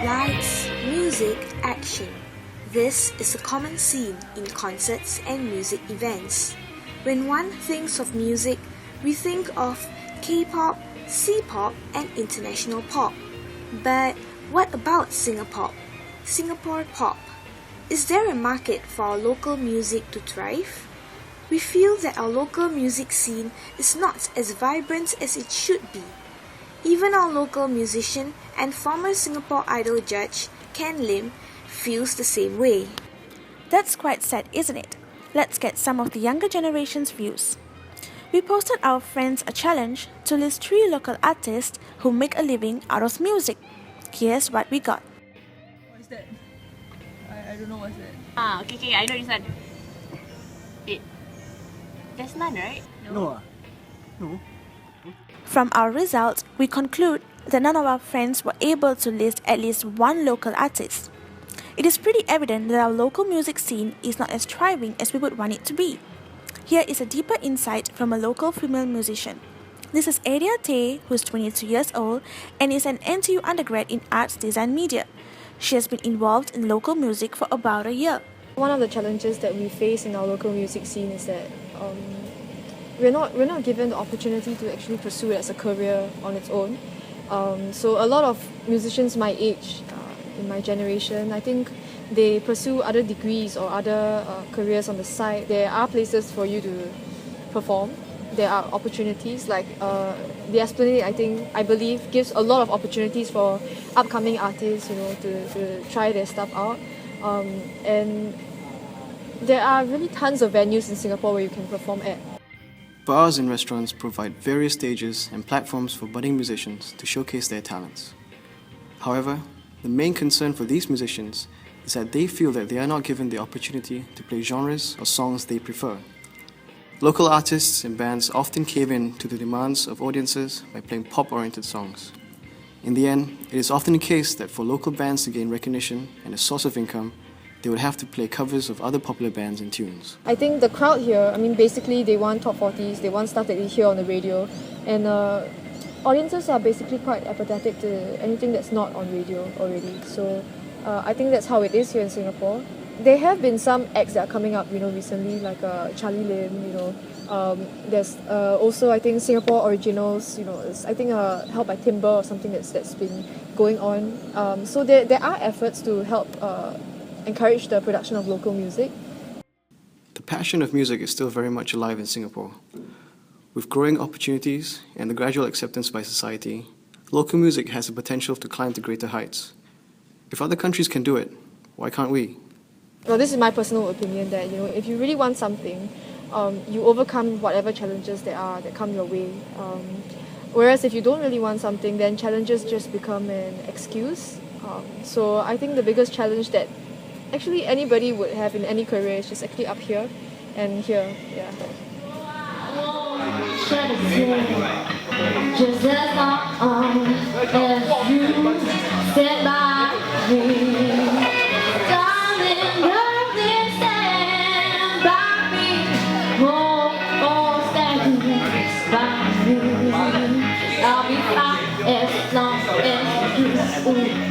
Lights, music, action. This is a common scene in concerts and music events. When one thinks of music, we think of K-pop, C-pop, and international pop. But what about Singapore? Singapore pop. Is there a market for our local music to thrive? We feel that our local music scene is not as vibrant as it should be. Even our local musician and former Singapore Idol judge, Ken Lim, feels the same way. That's quite sad, isn't it? Let's get some of the younger generation's views. We posted our friends a challenge to list 3 local artists who make a living out of music. Here's what we got. What is that? I don't know what's that. Okay, I know this one. There's none, right? No. From our results, we conclude that none of our friends were able to list at least one local artist. It is pretty evident that our local music scene is not as thriving as we would want it to be. Here is a deeper insight from a local female musician. This is Adia Tay, who is 22 years old and is an NTU undergrad in Arts Design Media. She has been involved in local music for about a year. One of the challenges that we face in our local music scene is that we're not given the opportunity to actually pursue it as a career on its own. So a lot of musicians my age, in my generation, I think they pursue other degrees or other careers on the side. There are places for you to perform. There are opportunities like the Esplanade. I believe gives a lot of opportunities for upcoming artists, to try their stuff out. And there are really tons of venues in Singapore where you can perform at. Bars and restaurants provide various stages and platforms for budding musicians to showcase their talents. However, the main concern for these musicians is that they feel that they are not given the opportunity to play genres or songs they prefer. Local artists and bands often cave in to the demands of audiences by playing pop-oriented songs. In the end, it is often the case that for local bands to gain recognition and a source of income, they would have to play covers of other popular bands and tunes. I think the crowd here, basically they want top 40s, they want stuff that they hear on the radio, and audiences are basically quite apathetic to anything that's not on radio already. So I think that's how it is here in Singapore. There have been some acts that are coming up, recently, like Charlie Lim, there's also, I think, Singapore Originals, I think Help by Timber or something that's been going on. So there are efforts to help encourage the production of local music. The passion of music is still very much alive in Singapore. With growing opportunities and the gradual acceptance by society, local music has the potential to climb to greater heights. If other countries can do it, why can't we? Well, this is my personal opinion that, if you really want something, you overcome whatever challenges there are that come your way. Whereas if you don't really want something, then challenges just become an excuse. So I think the biggest challenge that actually anybody would have in any career is just actually up here and here, yeah. Just as long as you stand by me, darling, darling, stand by me, oh, stand by me. I'll be fine as long as you.